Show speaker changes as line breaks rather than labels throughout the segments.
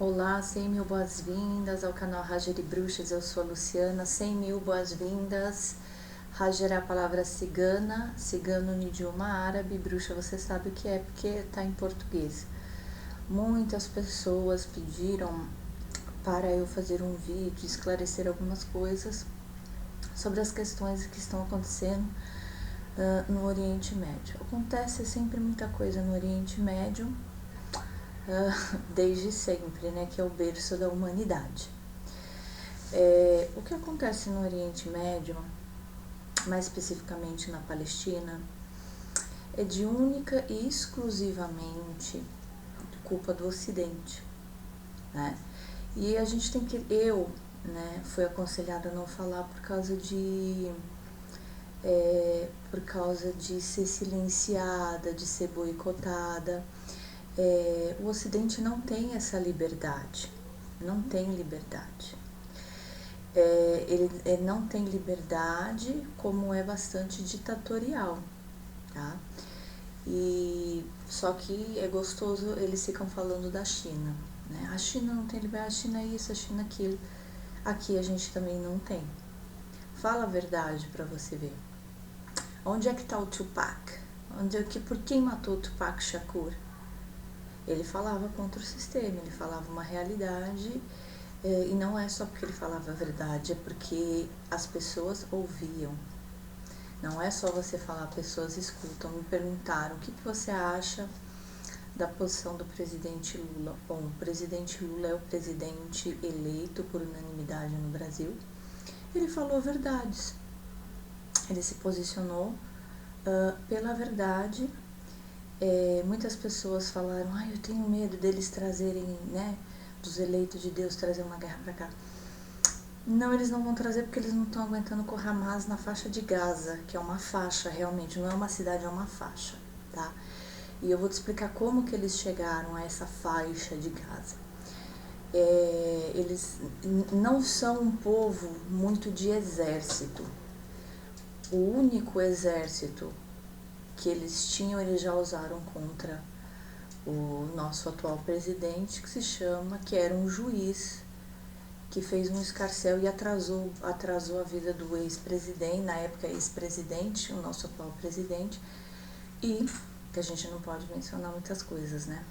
Olá, 100 mil boas-vindas ao canal Rajer e Bruxas, eu sou a Luciana, 100 mil boas-vindas. Rajer é a palavra cigana, cigano no idioma árabe, bruxa você sabe o que é porque está em português. Muitas pessoas pediram para eu fazer um vídeo, esclarecer algumas coisas sobre as questões que estão acontecendo no Oriente Médio. Acontece sempre muita coisa no Oriente Médio, desde sempre, né, que é o berço da humanidade. O que acontece no Oriente Médio, mais especificamente na Palestina, é de única e exclusivamente culpa do Ocidente, né? E a gente tem que, fui aconselhada a não falar por causa de ser silenciada, de ser boicotada. O Ocidente não tem essa liberdade, não tem liberdade. Ele não tem liberdade, como é bastante ditatorial, tá? E só que é gostoso, eles ficam falando da China, né? A China não tem liberdade, a China é isso, a China é aquilo. Aqui a gente também não tem. Fala a verdade pra você ver. Onde é que tá o Tupac? Por quem matou o Tupac Shakur? Ele falava contra o sistema, ele falava uma realidade, e não é só porque ele falava a verdade, é porque as pessoas ouviam. Não é só você falar, pessoas escutam. Me perguntaram o que você acha da posição do presidente Lula. Bom, o presidente Lula é o presidente eleito por unanimidade no Brasil. Ele falou verdades. Ele se posicionou pela verdade. Muitas pessoas falaram, eu tenho medo deles trazerem, né, dos eleitos de Deus, trazer uma guerra para cá. Não, eles não vão trazer porque eles não estão aguentando com o Hamas na faixa de Gaza, que é uma faixa realmente, não é uma cidade, é uma faixa, tá? E eu vou te explicar como que eles chegaram a essa faixa de Gaza. Eles não são um povo muito de exército. O único exército que eles tinham, eles já usaram contra o nosso atual presidente, que era um juiz, que fez um escarcéu e atrasou a vida do ex-presidente, na época ex-presidente, o nosso atual presidente, e que a gente não pode mencionar muitas coisas, né?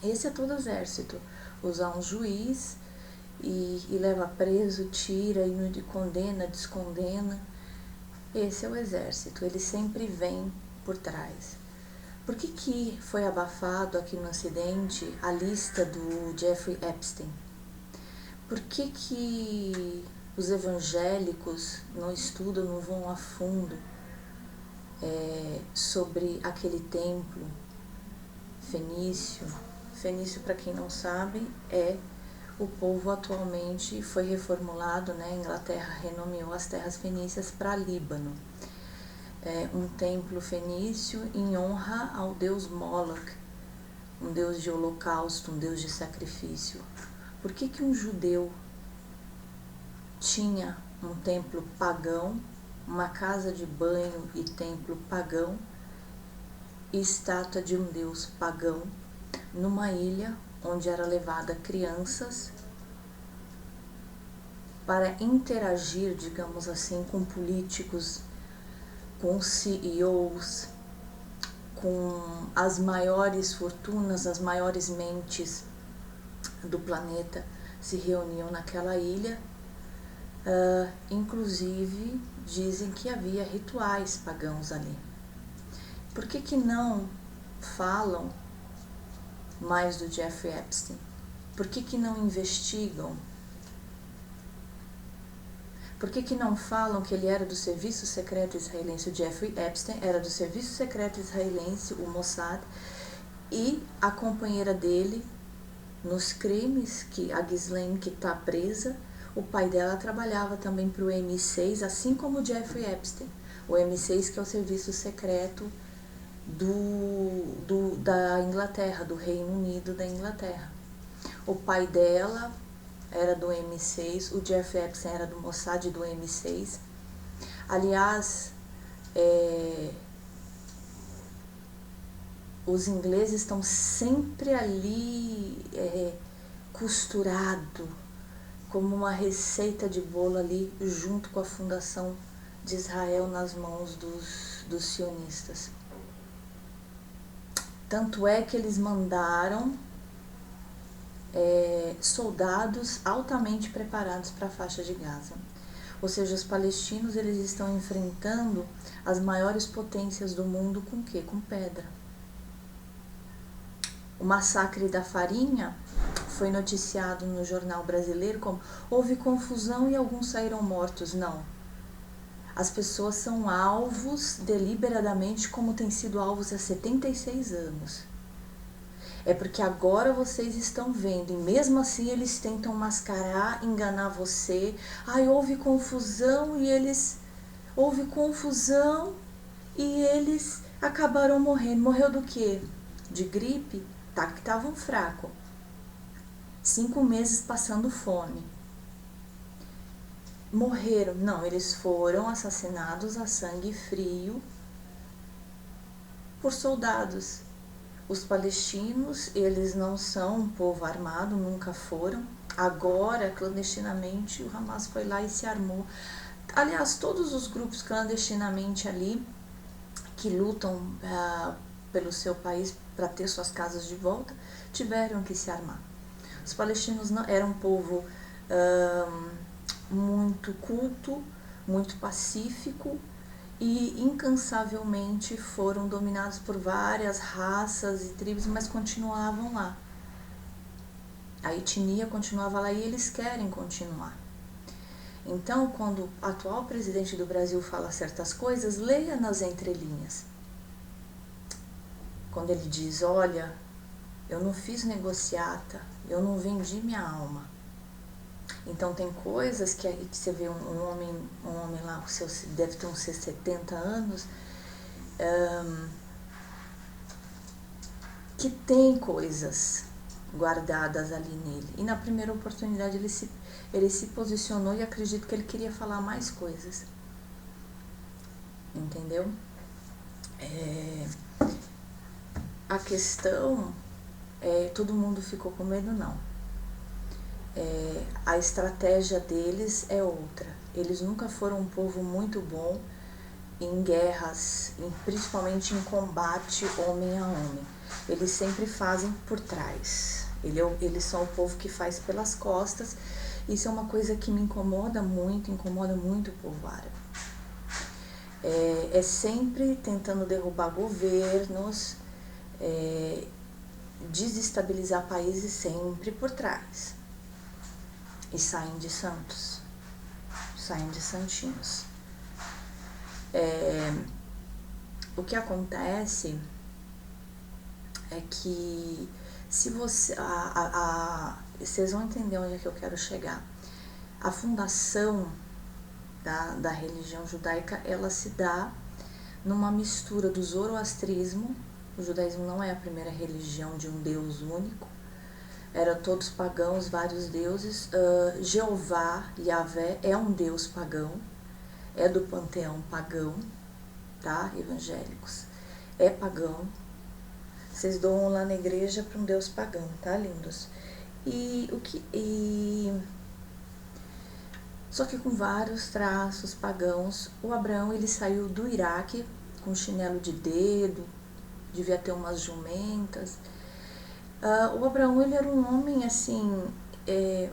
Esse é todo exército, usar um juiz e leva preso, tira e condena, descondena. Esse é o exército, ele sempre vem por trás. Por que foi abafado aqui no Ocidente a lista do Jeffrey Epstein? Por que os evangélicos não estudam, não vão a fundo sobre aquele templo fenício? Fenício, para quem não sabe, é o povo atualmente foi reformulado, né? A Inglaterra renomeou as terras fenícias para Líbano. Um templo fenício em honra ao deus Moloch, um deus de holocausto, um deus de sacrifício. Por que um judeu tinha um templo pagão, uma casa de banho e templo pagão e estátua de um deus pagão numa ilha onde era levada crianças para interagir, digamos assim, com políticos, com CEOs, com as maiores fortunas, as maiores mentes do planeta se reuniam naquela ilha. Inclusive dizem que havia rituais pagãos ali. Por que não falam mais do Jeffrey Epstein? Por que não investigam? Por que não falam que ele era do serviço secreto israelense? O Jeffrey Epstein era do serviço secreto israelense, o Mossad, e a companheira dele nos crimes, a Ghislaine, que está presa, o pai dela trabalhava também para o MI6, assim como o Jeffrey Epstein. O MI6, que é o serviço secreto da Inglaterra, do Reino Unido da Inglaterra. O pai dela era do MI6, o Jeffrey Epstein era do Mossad, do MI6. Aliás, os ingleses estão sempre ali costurado como uma receita de bolo ali, junto com a fundação de Israel nas mãos dos sionistas. Tanto é que eles mandaram soldados altamente preparados para a faixa de Gaza. Ou seja, os palestinos eles estão enfrentando as maiores potências do mundo com o quê? Com pedra. O massacre da farinha foi noticiado no jornal brasileiro como houve confusão e alguns saíram mortos. Não. As pessoas são alvos deliberadamente como têm sido alvos há 76 anos. É porque agora vocês estão vendo, e mesmo assim eles tentam mascarar, enganar você. Ai, houve confusão e eles acabaram morrendo. Morreu do quê? De gripe? Tá, que estavam fracos. 5 meses passando fome. Morreram? Não, eles foram assassinados a sangue frio por soldados. Os palestinos, eles não são um povo armado, nunca foram. Agora, clandestinamente, o Hamas foi lá e se armou. Aliás, todos os grupos clandestinamente ali, que lutam pelo seu país para ter suas casas de volta, tiveram que se armar. Os palestinos não, eram um povo muito culto, muito pacífico, e incansavelmente foram dominados por várias raças e tribos, mas continuavam lá. A etnia continuava lá e eles querem continuar. Então, quando o atual presidente do Brasil fala certas coisas, leia nas entrelinhas. Quando ele diz, olha, eu não fiz negociata, eu não vendi minha alma. Então tem coisas que você vê um homem lá, deve ter uns 70 anos, que tem coisas guardadas ali nele. E na primeira oportunidade ele se posicionou e acredito que ele queria falar mais coisas. Entendeu? A questão todo mundo ficou com medo, não. A estratégia deles é outra. Eles nunca foram um povo muito bom em guerras, principalmente em combate homem a homem. Eles sempre fazem por trás. Eles são o povo que faz pelas costas. Isso é uma coisa que me incomoda muito o povo árabe. É sempre tentando derrubar governos, desestabilizar países sempre por trás. E saem de santos, saem de santinhos. O que acontece é que se você, vocês vão entender onde é que eu quero chegar. A fundação da religião judaica, ela se dá numa mistura do zoroastrismo. O judaísmo não é a primeira religião de um Deus único. Eram todos pagãos, vários deuses. Jeová, Yahvé, é um deus pagão, é do panteão pagão, tá? Evangélicos. É pagão. Vocês doam lá na igreja para um deus pagão, tá, lindos? Só que com vários traços pagãos. O Abraão, ele saiu do Iraque com chinelo de dedo, devia ter umas jumentas. O Abraão, ele era um homem assim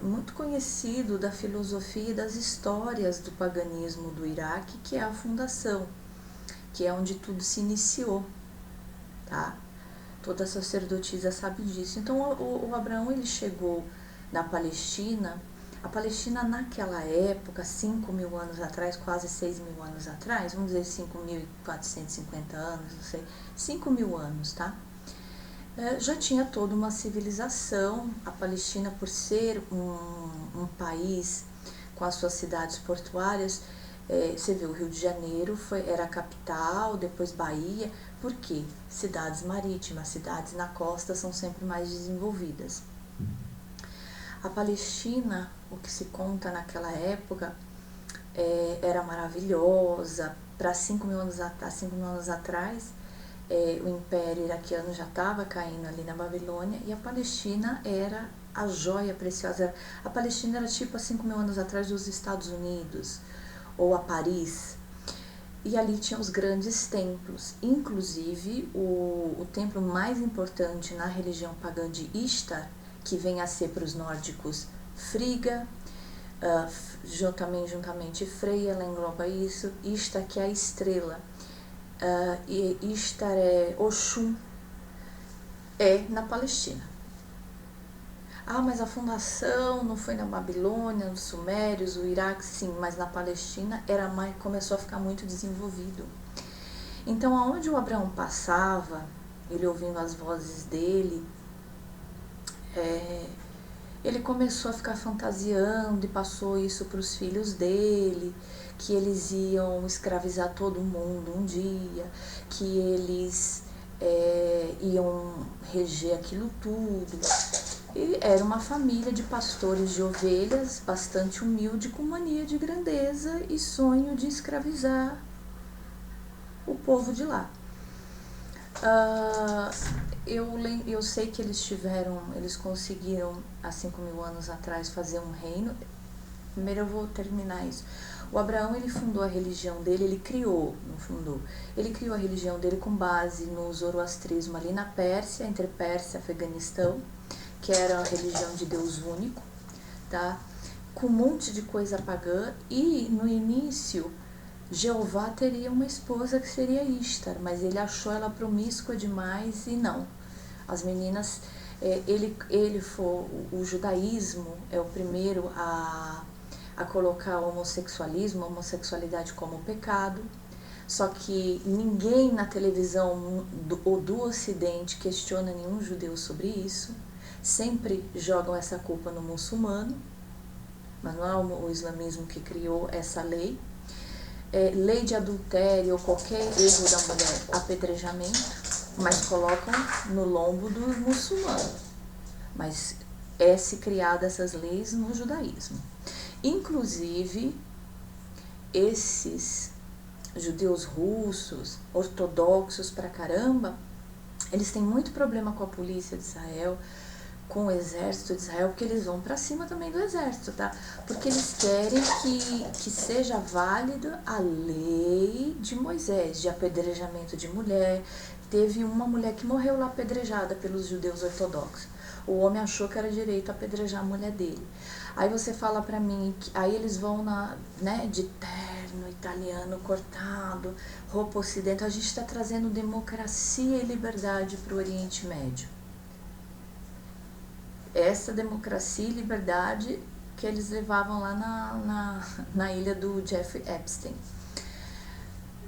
muito conhecido da filosofia e das histórias do paganismo do Iraque, que é a fundação, que é onde tudo se iniciou, tá? Toda sacerdotisa sabe disso. Então o Abraão, ele chegou na Palestina. A Palestina naquela época, 5.000 anos atrás, quase 6.000 anos atrás, vamos dizer 5.450 anos, não sei, 5.000 anos, tá? Já tinha toda uma civilização. A Palestina, por ser um país com as suas cidades portuárias, você vê, o Rio de Janeiro era a capital, depois Bahia. Por quê? Cidades marítimas, cidades na costa são sempre mais desenvolvidas. A Palestina, o que se conta naquela época, era maravilhosa. Para 5.000 anos atrás, o Império Iraquiano já estava caindo ali na Babilônia, e a Palestina era a joia preciosa. A Palestina era tipo há 5.000 anos atrás os Estados Unidos, ou a Paris. E ali tinha os grandes templos, inclusive o templo mais importante na religião pagã de Ishtar, que vem a ser para os nórdicos Frigga, juntamente Freia, ela engloba isso, Ishtar que é a estrela, e Ishtar é Oxum, é na Palestina. Ah, mas a fundação não foi na Babilônia, nos Sumérios, o Iraque, sim, mas na Palestina começou a ficar muito desenvolvido. Então, aonde o Abraão passava, ele ouvindo as vozes dele, ele começou a ficar fantasiando e passou isso para os filhos dele, que eles iam escravizar todo mundo um dia, que eles iam reger aquilo tudo. E era uma família de pastores de ovelhas, bastante humilde, com mania de grandeza e sonho de escravizar o povo de lá. Eu sei que eles conseguiram, há 5.000 anos atrás, fazer um reino. Primeiro eu vou terminar isso. O Abraão, ele fundou a religião dele, ele criou a religião dele com base no zoroastrismo ali na Pérsia, entre Pérsia e Afeganistão, que era a religião de Deus único, tá? Com um monte de coisa pagã, e no início Jeová teria uma esposa que seria Ishtar, mas ele achou ela promíscua demais e não. As meninas, o judaísmo é o primeiro a colocar o homossexualismo, a homossexualidade como pecado, só que ninguém na televisão do Ocidente questiona nenhum judeu sobre isso. Sempre jogam essa culpa no muçulmano, mas não é o islamismo que criou essa lei. Lei de adultério ou qualquer erro da mulher, apedrejamento, mas colocam no lombo do muçulmano. Mas se criada essas leis no judaísmo. Inclusive, esses judeus russos, ortodoxos pra caramba, eles têm muito problema com a polícia de Israel, com o exército de Israel, porque eles vão para cima também do exército, tá? Porque eles querem que seja válida a lei de Moisés, de apedrejamento de mulher. Teve uma mulher que morreu lá apedrejada pelos judeus ortodoxos. O homem achou que era direito apedrejar a mulher dele. Aí você fala pra mim, aí eles vão de terno, italiano cortado, roupa ocidental. A gente está trazendo democracia e liberdade para o Oriente Médio. Essa democracia e liberdade que eles levavam lá na ilha do Jeffrey Epstein.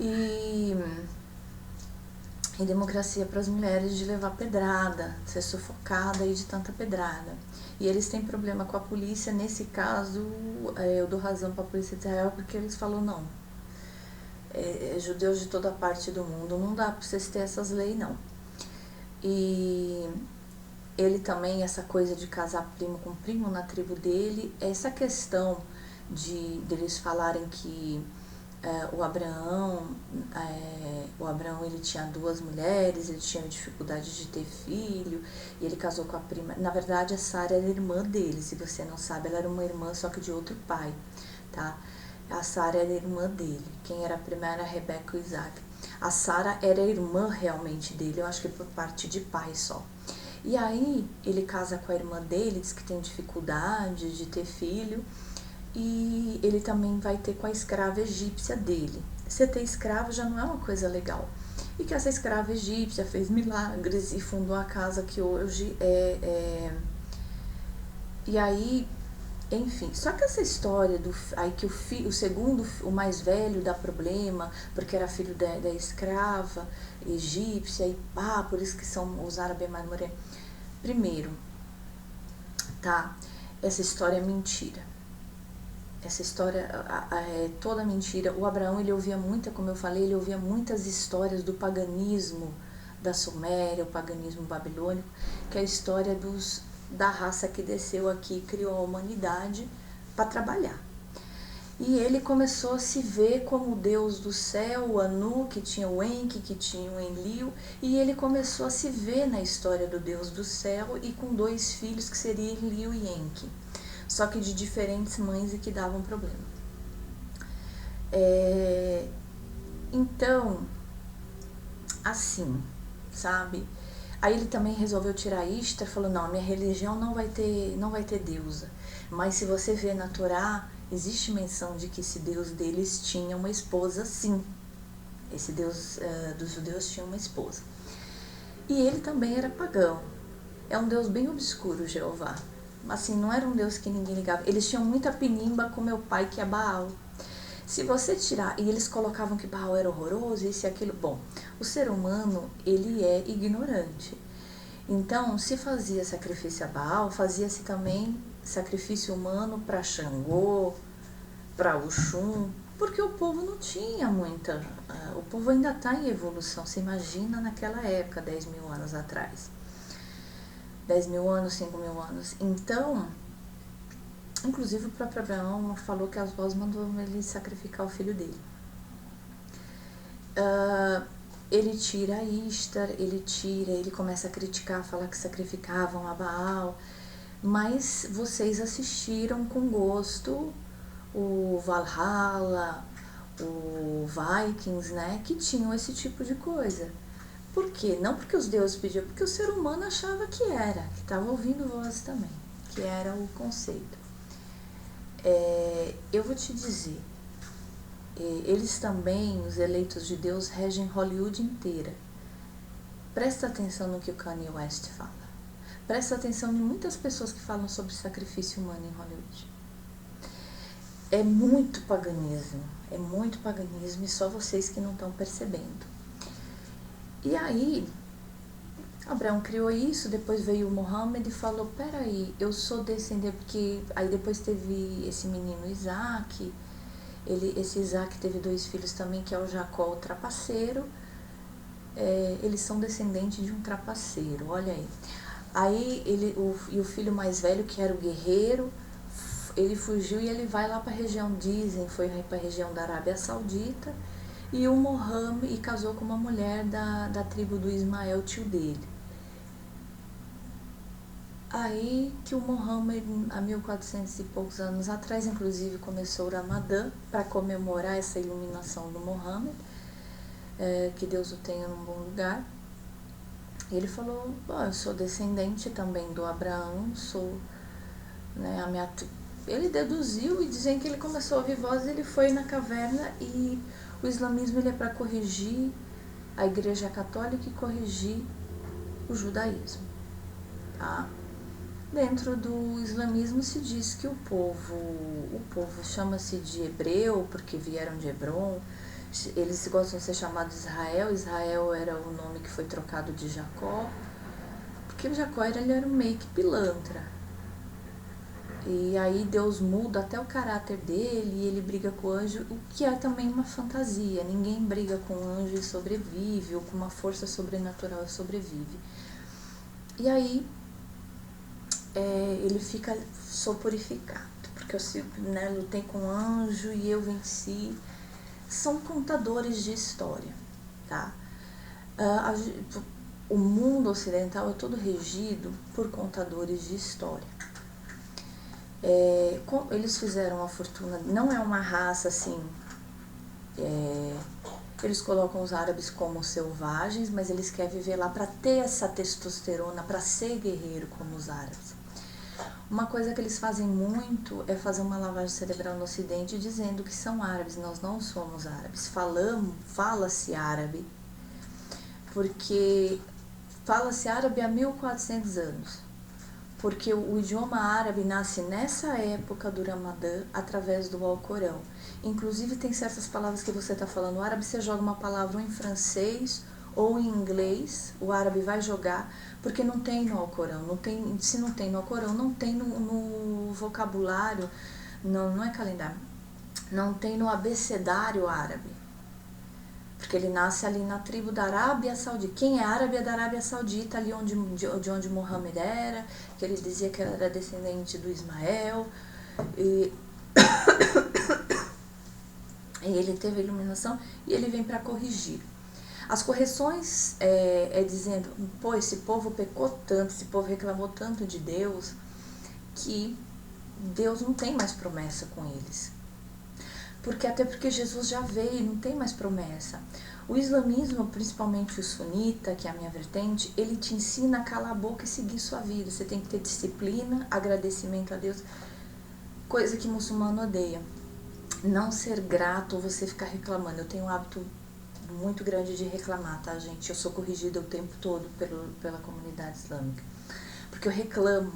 E democracia para as mulheres de levar pedrada, ser sufocada aí de tanta pedrada. E eles têm problema com a polícia. Nesse caso, eu dou razão para a polícia de Israel, porque eles falam, não, judeus de toda parte do mundo, não dá para vocês ter essas leis, não. E ele também, essa coisa de casar primo com primo na tribo dele, essa questão deles falarem que o Abraão ele tinha 2 mulheres, ele tinha dificuldade de ter filho, e ele casou com a prima. Na verdade, a Sara era irmã dele, se você não sabe, ela era uma irmã só que de outro pai, tá? A Sara era irmã dele, quem era a prima era Rebeca e Isaac. A Sara era irmã realmente dele, eu acho que por parte de pai só. E aí ele casa com a irmã dele, diz que tem dificuldade de ter filho, e ele também vai ter com a escrava egípcia dele. Você ter escravo já não é uma coisa legal. E que essa escrava egípcia fez milagres e fundou a casa que hoje E aí, enfim, só que essa história que o segundo, o mais velho, dá problema, porque era filho da escrava egípcia, e por isso que são os árabes mais morenos. Primeiro, tá? Essa história é mentira. Essa história é toda mentira. O Abraão, ele ouvia como eu falei, ele ouvia muitas histórias do paganismo da Suméria, o paganismo babilônico, que é a história da raça que desceu aqui e criou a humanidade para trabalhar. E ele começou a se ver como o deus do céu, o Anu, que tinha o Enki, que tinha o Enlil, e ele começou a se ver na história do deus do céu e com 2 filhos que seriam Enlil e Enki, só que de diferentes mães e que davam problema. Então, assim, sabe? Aí ele também resolveu tirar Ishtar, falou, não, minha religião não vai ter deusa. Mas se você vê na Torá, existe menção de que esse deus deles tinha uma esposa, sim. Esse deus dos judeus tinha uma esposa. E ele também era pagão. É um deus bem obscuro, Jeová. Assim, não era um deus que ninguém ligava. Eles tinham muita pinimba com meu pai, que é Baal. Se você tirar, e eles colocavam que Baal era horroroso, isso e aquilo. Bom, o ser humano, ele é ignorante. Então, se fazia sacrifício a Baal, fazia-se também sacrifício humano para Xangô, para Oxum, porque o povo não tinha muita... o povo ainda está em evolução, se imagina naquela época, 10 mil anos atrás. 10 mil anos, 5 mil anos. Então, inclusive o próprio Abraão falou que as vozes mandou ele sacrificar o filho dele. Ele tira Ishtar, ele começa a criticar, falar que sacrificavam a Baal, mas vocês assistiram com gosto o Valhalla, o Vikings, né, que tinham esse tipo de coisa. Por quê? Não porque os deuses pediam, porque o ser humano achava que era, que estava ouvindo vozes também, que era o conceito. Eu vou te dizer, eles também, os eleitos de Deus, regem Hollywood inteira. Presta atenção no que o Kanye West fala. Presta atenção em muitas pessoas que falam sobre sacrifício humano em Hollywood. É muito paganismo e só vocês que não estão percebendo. E aí, Abraão criou isso, depois veio o Mohammed e falou, peraí, eu sou descendente, porque aí depois teve esse menino Isaac, esse Isaac teve 2 filhos também, que é o Jacó, o trapaceiro, eles são descendentes de um trapaceiro, olha aí. Aí o filho mais velho, que era o guerreiro, ele fugiu e ele vai lá para a região, dizem, foi para a região da Arábia Saudita, e o Mohammed, e casou com uma mulher da tribo do Ismael, tio dele. Aí que o Mohammed, há 1400 e poucos anos atrás, inclusive começou o Ramadã para comemorar essa iluminação do Mohammed, que Deus o tenha num bom lugar. E ele falou, eu sou descendente também do Abraão, sou, né, ele deduziu e dizem que ele começou a ouvir vozes, ele foi na caverna, e o islamismo ele é para corrigir a Igreja Católica e corrigir o judaísmo, tá? Dentro do islamismo se diz que o povo chama-se de hebreu porque vieram de Hebron, eles gostam de ser chamados Israel. Israel era o nome que foi trocado de Jacó, porque Jacó ele era meio que pilantra. E aí Deus muda até o caráter dele e ele briga com o anjo, o que é também uma fantasia. Ninguém briga com o anjo e sobrevive, ou com uma força sobrenatural e sobrevive. E aí ele fica soporificado, porque eu lutei com o anjo e eu venci. São contadores de história, tá? O mundo ocidental é todo regido por contadores de história. Eles fizeram a fortuna, não é uma raça assim, eles colocam os árabes como selvagens, mas eles querem viver lá para ter essa testosterona, para ser guerreiro como os árabes. Uma coisa que eles fazem muito é fazer uma lavagem cerebral no Ocidente dizendo que são árabes. Nós não somos árabes. Fala-se árabe, porque fala-se árabe há 1400 anos. Porque o idioma árabe nasce nessa época do Ramadã através do Alcorão. Inclusive tem certas palavras que você está falando árabe, você joga uma palavra ou em francês ou em inglês, o árabe vai jogar, porque não tem no Alcorão. Se não tem no Alcorão, não tem no vocabulário, não é calendário, não tem no abecedário árabe. Porque ele nasce ali na tribo da Arábia Saudita. Quem é árabe é da Arábia Saudita, ali de onde Mohammed era, que ele dizia que era descendente do Ismael. Ele teve a iluminação e ele vem para corrigir. As correções dizendo, pô, esse povo pecou tanto, esse povo reclamou tanto de Deus, que Deus não tem mais promessa com eles. Até porque Jesus já veio, não tem mais promessa. O islamismo, principalmente o sunita, que é a minha vertente, ele te ensina a calar a boca e seguir sua vida. Você tem que ter disciplina, agradecimento a Deus, coisa que muçulmano odeia. Não ser grato ou você ficar reclamando. Eu tenho um hábito muito grande de reclamar, tá, gente? Eu sou corrigida o tempo todo pela comunidade islâmica. Porque eu reclamo.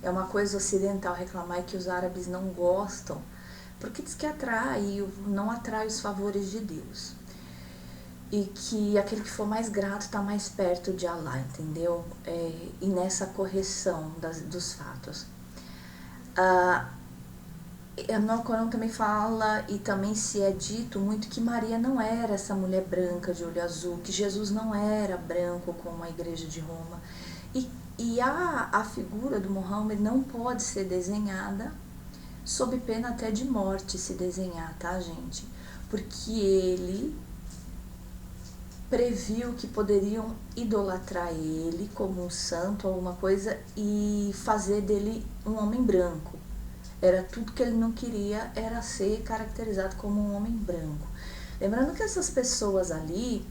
É uma coisa ocidental reclamar, e que os árabes não gostam, porque diz que não atrai os favores de Deus. E que aquele que for mais grato está mais perto de Allah, entendeu? E nessa correção dos fatos. No Corão também fala, e também se é dito muito, que Maria não era essa mulher branca de olho azul, que Jesus não era branco como a igreja de Roma. E a figura do Muhammad não pode ser desenhada sob pena até de morte, se desenhar, tá, gente? Porque ele previu que poderiam idolatrar ele como um santo ou alguma coisa e fazer dele um homem branco. Era tudo que ele não queria, era ser caracterizado como um homem branco. Lembrando que essas pessoas ali,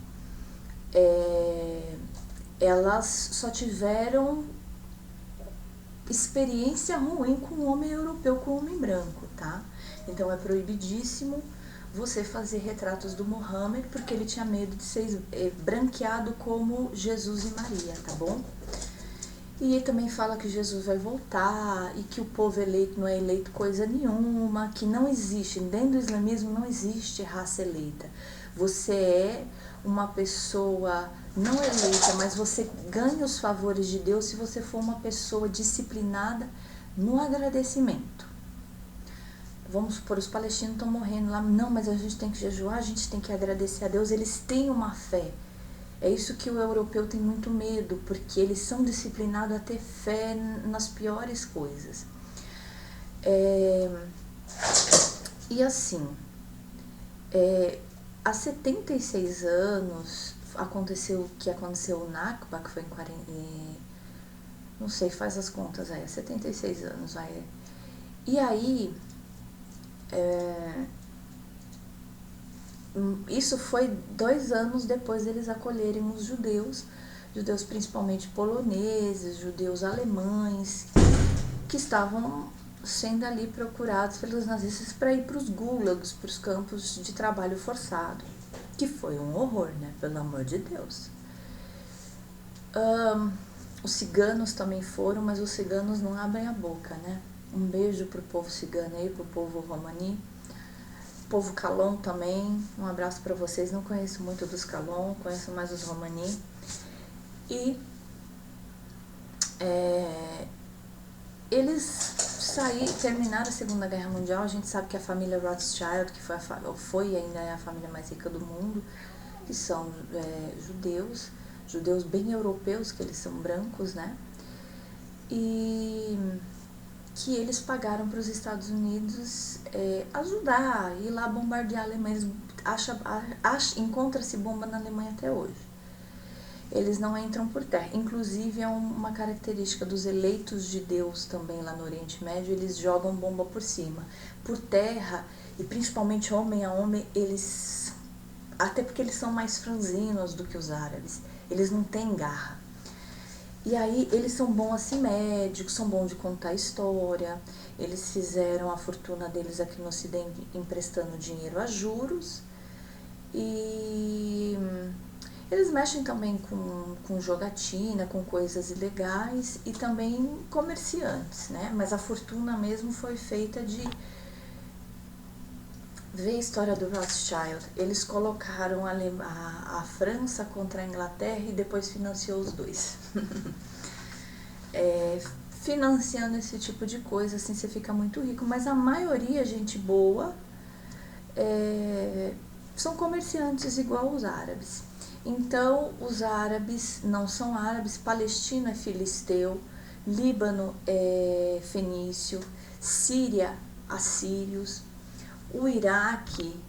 elas só tiveram experiência ruim com o homem europeu, com o homem branco, tá? Então é proibidíssimo você fazer retratos do Muhammad, porque ele tinha medo de ser branqueado como Jesus e Maria, tá bom? E ele também fala que Jesus vai voltar e que o povo eleito não é eleito coisa nenhuma, que não existe, dentro do islamismo não existe raça eleita. Você é uma pessoa não eleita, mas você ganha os favores de Deus se você for uma pessoa disciplinada no agradecimento. Vamos supor, os palestinos estão morrendo lá, não, mas a gente tem que jejuar, a gente tem que agradecer a Deus, eles têm uma fé. É isso que o europeu tem muito medo, porque eles são disciplinados a ter fé nas piores coisas. E assim, há 76 anos aconteceu o que aconteceu o Nakba, que foi em 40, não sei, faz as contas aí, 76 anos vai. E aí, isso foi 2 anos depois deles acolherem os judeus principalmente poloneses, judeus alemães, que estavam sendo ali procurados pelos nazistas para ir para os gulags, para os campos de trabalho forçado, que foi um horror, né? Pelo amor de Deus. Os ciganos também foram, mas os ciganos não abrem a boca, né? Um beijo pro povo cigano aí, pro povo romani. Povo Calon também, um abraço para vocês. Não conheço muito dos Calon, conheço mais os Romani. E eles terminaram a Segunda Guerra Mundial. A gente sabe que a família Rothschild, que foi e ainda é a família mais rica do mundo, que são judeus bem europeus, que eles são brancos, né? E que eles pagaram para os Estados Unidos ajudar, ir lá bombardear a Alemanha. Encontra-se bomba na Alemanha até hoje. Eles não entram por terra. Inclusive, é uma característica dos eleitos de Deus também lá no Oriente Médio, eles jogam bomba por cima. Por terra, e principalmente homem a homem, eles... Até porque eles são mais franzinos do que os árabes. Eles não têm garra. E aí, eles são bons assim médicos, são bons de contar história. Eles fizeram a fortuna deles aqui no Ocidente emprestando dinheiro a juros. E eles mexem também com jogatina, com coisas ilegais e também comerciantes, né? Mas a fortuna mesmo foi feita de... Vê a história do Rothschild. Eles colocaram a França contra a Inglaterra e depois financiou os dois. Financiando esse tipo de coisa, assim, você fica muito rico. Mas a maioria, gente boa, são comerciantes igual os árabes. Então, os árabes não são árabes, Palestina é filisteu, Líbano é fenício, Síria, assírios, o Iraque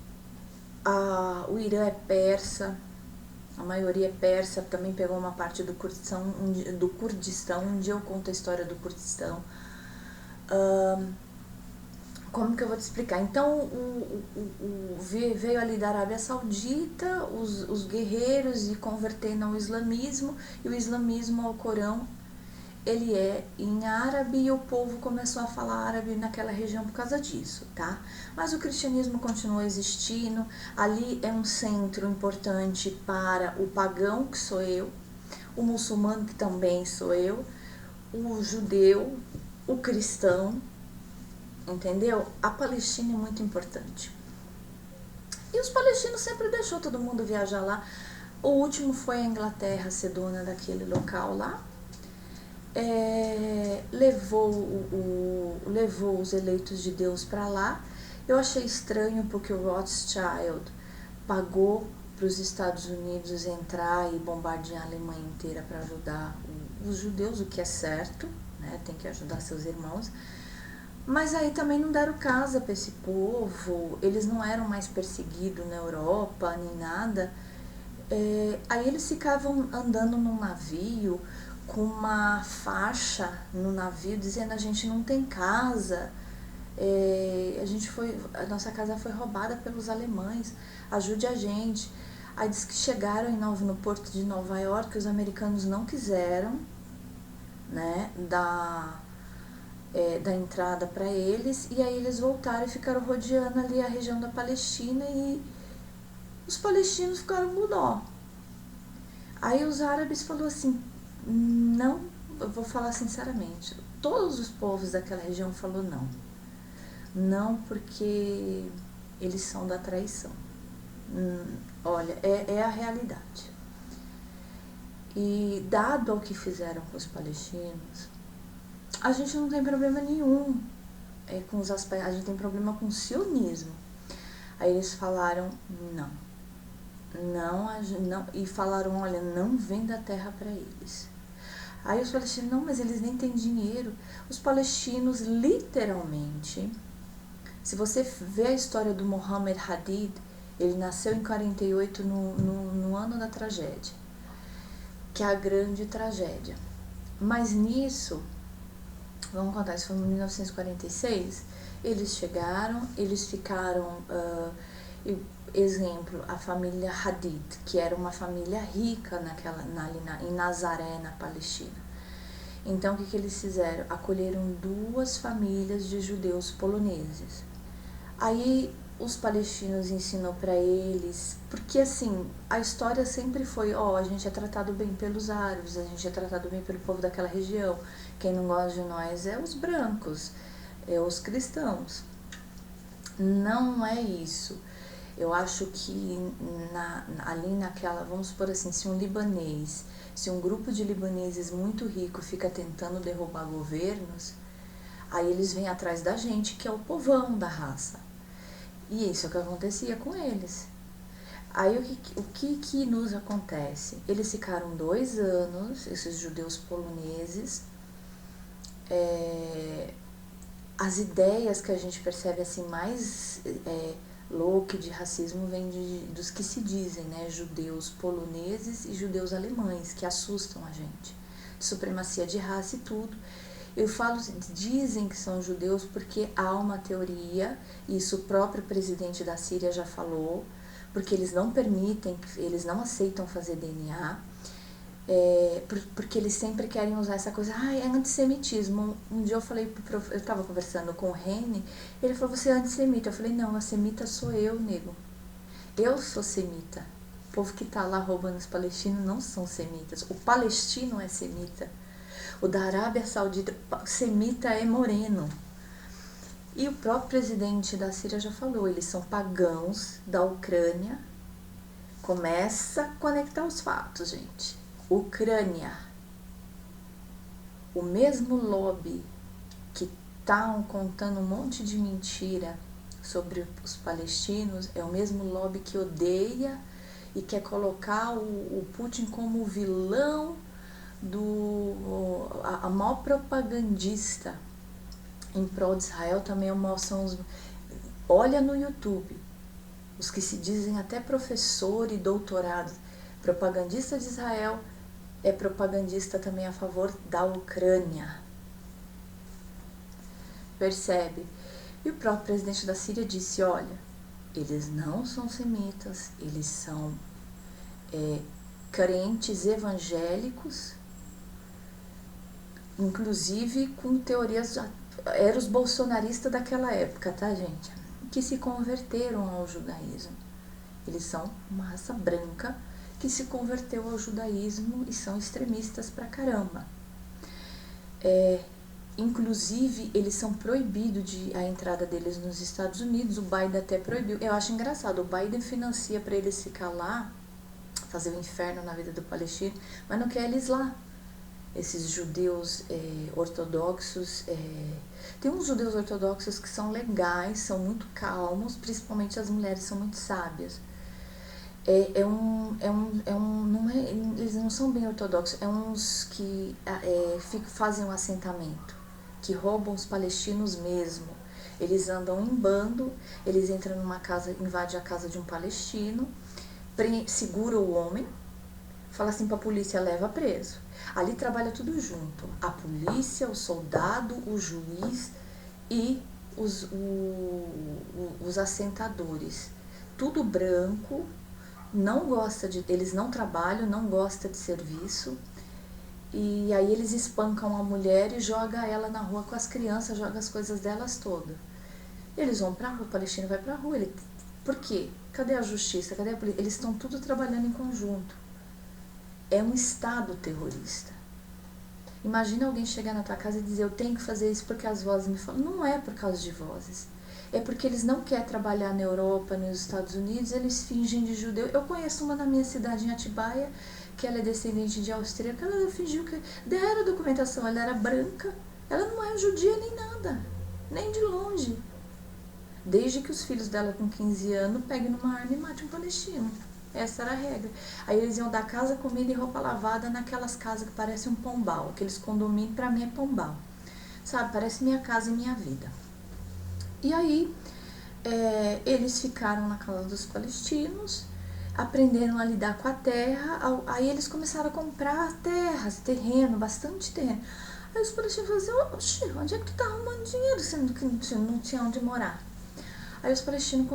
O Irã é persa, a maioria é persa, também pegou uma parte do Kurdistão. Um dia eu conto a história do Kurdistão. Como que eu vou te explicar? Então, veio ali da Arábia Saudita os guerreiros e convertendo ao islamismo, e o islamismo ao Corão, ele é em árabe, e o povo começou a falar árabe naquela região por causa disso, tá? Mas o cristianismo continuou existindo, ali é um centro importante para o pagão, que sou eu, o muçulmano, que também sou eu, o judeu, o cristão, entendeu? A Palestina é muito importante. E os palestinos sempre deixou todo mundo viajar lá. O último foi a Inglaterra ser dona daquele local lá. Levou os eleitos de Deus para lá. Eu achei estranho porque o Rothschild pagou para os Estados Unidos entrar e bombardear a Alemanha inteira para ajudar os judeus, o que é certo, né? Tem que ajudar seus irmãos. Mas aí também não deram casa para esse povo, eles não eram mais perseguidos na Europa nem nada. Aí eles ficavam andando num navio com uma faixa no navio dizendo: a gente não tem casa, a nossa casa foi roubada pelos alemães, ajude a gente. Aí diz que chegaram no porto de Nova York, os americanos não quiseram, né, da entrada para eles, e aí eles voltaram e ficaram rodeando ali a região da Palestina, e os palestinos ficaram com dó. Aí os árabes falaram assim: não, eu vou falar sinceramente, todos os povos daquela região falaram não, porque eles são da traição. Olha, é a realidade. E dado o que fizeram com os palestinos, a gente não tem problema nenhum com os aspectos, a gente tem problema com o sionismo. Aí eles falaram não, e falaram: olha, não venda a terra para eles. Aí os palestinos: não, mas eles nem têm dinheiro. Os palestinos, literalmente, se você vê a história do Mohammed Hadid, ele nasceu em 48, no ano da tragédia, que é a grande tragédia. Mas nisso, vamos contar, isso foi em 1946, eles chegaram, eles ficaram, exemplo, a família Hadid, que era uma família rica em Nazaré, na Palestina. Então, o que eles fizeram? Acolheram 2 famílias de judeus poloneses. Aí os palestinos ensinou para eles, porque assim, a história sempre foi: a gente é tratado bem pelos árabes, a gente é tratado bem pelo povo daquela região, quem não gosta de nós é os brancos, é os cristãos. Não é isso. Eu acho que ali naquela, vamos supor assim, se um grupo de libaneses muito rico fica tentando derrubar governos, aí eles vêm atrás da gente, que é o povão da raça. E isso é o que acontecia com eles. Aí o que nos acontece? Eles ficaram 2 anos, esses judeus poloneses, as ideias que a gente percebe assim mais louco de racismo vem dos que se dizem, né, judeus poloneses e judeus alemães, que assustam a gente, de supremacia de raça e tudo. Eu falo, dizem que são judeus porque há uma teoria, isso o próprio presidente da Síria já falou, porque eles não permitem, eles não aceitam fazer DNA, porque eles sempre querem usar essa coisa: é antissemitismo. Um dia eu estava conversando com o Rene, ele falou: você é antissemita. Eu falei: não, a semita sou eu, nego. Eu sou semita. O povo que está lá roubando os palestinos não são semitas. O palestino é semita. O da Arábia Saudita, semita, é moreno. E o próprio presidente da Síria já falou: eles são pagãos da Ucrânia. Começa a conectar os fatos, gente. Ucrânia, o mesmo lobby que tá contando um monte de mentira sobre os palestinos, é o mesmo lobby que odeia e quer colocar o Putin como o vilão, a maior propagandista em prol de Israel. Também são olha no YouTube, os que se dizem até professor e doutorado, propagandista de Israel, é propagandista também a favor da Ucrânia. Percebe? E o próprio presidente da Síria disse, olha, eles não são semitas, eles são crentes evangélicos, inclusive com teorias, eram os bolsonaristas daquela época, tá, gente? Que se converteram ao judaísmo. Eles são uma raça branca que se converteu ao judaísmo e são extremistas pra caramba. Inclusive, eles são proibidos a entrada deles nos Estados Unidos, o Biden até proibiu. Eu acho engraçado, o Biden financia para eles ficar lá, fazer o inferno na vida do palestino, mas não quer eles lá. Esses judeus ortodoxos, tem uns judeus ortodoxos que são legais, são muito calmos, principalmente as mulheres são muito sábias. Eles não são bem ortodoxos, uns que fazem um assentamento, que roubam os palestinos mesmo. Eles andam em bando, eles entram numa casa, invadem a casa de um palestino, segura o homem, fala assim pra polícia, leva preso. Ali trabalha tudo junto, a polícia, o soldado, o juiz e os assentadores. Tudo branco, eles não trabalham, não gostam de serviço. E aí eles espancam a mulher e jogam ela na rua com as crianças, jogam as coisas delas todas. Eles vão pra rua, o palestino vai pra rua. Por quê? Cadê a justiça? Cadê a polícia? Eles estão tudo trabalhando em conjunto. É um estado terrorista. Imagina alguém chegar na tua casa e dizer, eu tenho que fazer isso porque as vozes me falam. Não é por causa de vozes. É porque eles não querem trabalhar na Europa, nos Estados Unidos, eles fingem de judeu. Eu conheço uma na minha cidade, em Atibaia, que ela é descendente de austríaca, ela fingiu que deram a documentação, ela era branca, ela não é judia nem nada, nem de longe. Desde que os filhos dela com 15 anos peguem numa arma e matem um palestino. Essa era a regra. Aí eles iam dar casa, comida e roupa lavada naquelas casas que parecem um pombal. Aqueles condomínios, pra mim, é pombal. Sabe, parece minha casa e minha vida. E aí, eles ficaram na casa dos palestinos, aprenderam a lidar com a terra. Aí eles começaram a comprar terras, terreno, bastante terreno. Aí os palestinos falaram assim, oxe, onde é que tu tá arrumando dinheiro, sendo que não tinha onde morar? Aí os palestinos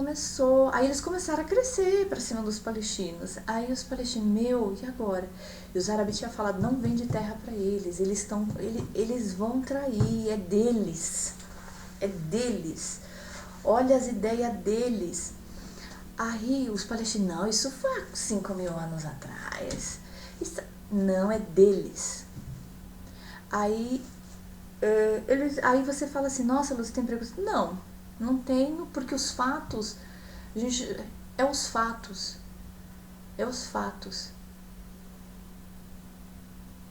aí eles começaram a crescer para cima dos palestinos. Aí os palestinos, e agora? E os árabes tinham falado, não vende terra para eles, eles vão trair, é deles. Olha as ideias deles. Aí os palestinos, não, isso foi há 5.000 anos atrás. Não, é deles. Aí você fala assim, nossa, Lúcia, tem preconceito? Não tenho, porque os fatos, gente, é os fatos.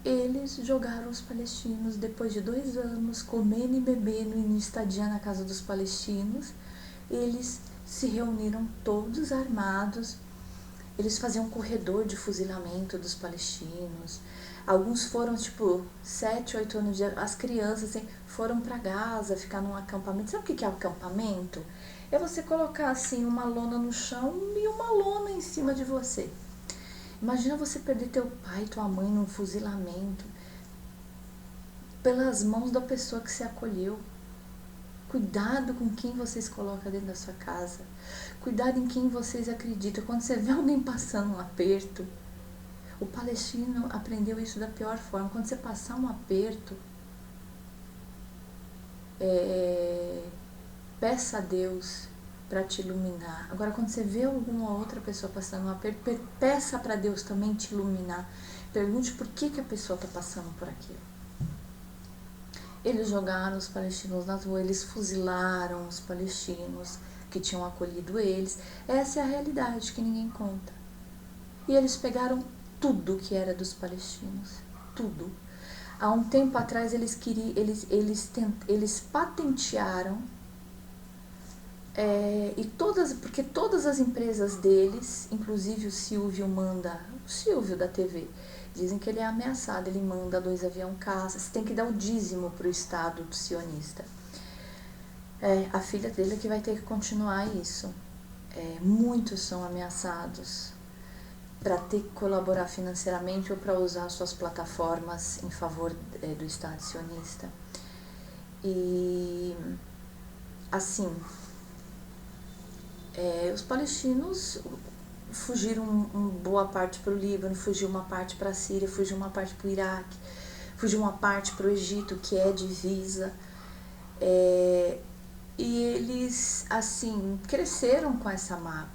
Eles jogaram os palestinos depois de 2 anos, comendo e bebendo e estadia na casa dos palestinos. Eles se reuniram todos armados, eles faziam um corredor de fuzilamento dos palestinos. Alguns foram, 7, 8 anos, as crianças assim, foram para Gaza, ficar num acampamento. Sabe o que é acampamento? É você colocar assim uma lona no chão e uma lona em cima de você. Imagina você perder teu pai, tua mãe num fuzilamento pelas mãos da pessoa que se acolheu. Cuidado com quem vocês colocam dentro da sua casa. Cuidado em quem vocês acreditam. Quando você vê alguém passando um aperto, o palestino aprendeu isso da pior forma. Quando você passar um aperto, peça a Deus para te iluminar. Agora, quando você vê alguma outra pessoa passando um aperto, peça para Deus também te iluminar. Pergunte por que a pessoa está passando por aquilo. Eles jogaram os palestinos nas ruas, eles fuzilaram os palestinos que tinham acolhido eles. Essa é a realidade que ninguém conta. E eles pegaram tudo que era dos palestinos, tudo. Há um tempo atrás eles patentearam porque todas as empresas deles, inclusive o Silvio da TV, dizem que ele é ameaçado, ele manda 2 aviões caça, você tem que dar o dízimo para o Estado sionista. A filha dele é que vai ter que continuar isso. muitos são ameaçados para ter que colaborar financeiramente ou para usar suas plataformas em favor do Estado sionista. E, assim, os palestinos fugiram boa parte para o Líbano, fugiu uma parte para a Síria, fugiu uma parte para o Iraque, fugiu uma parte para o Egito, que é divisa. E eles, assim, cresceram com essa mágoa.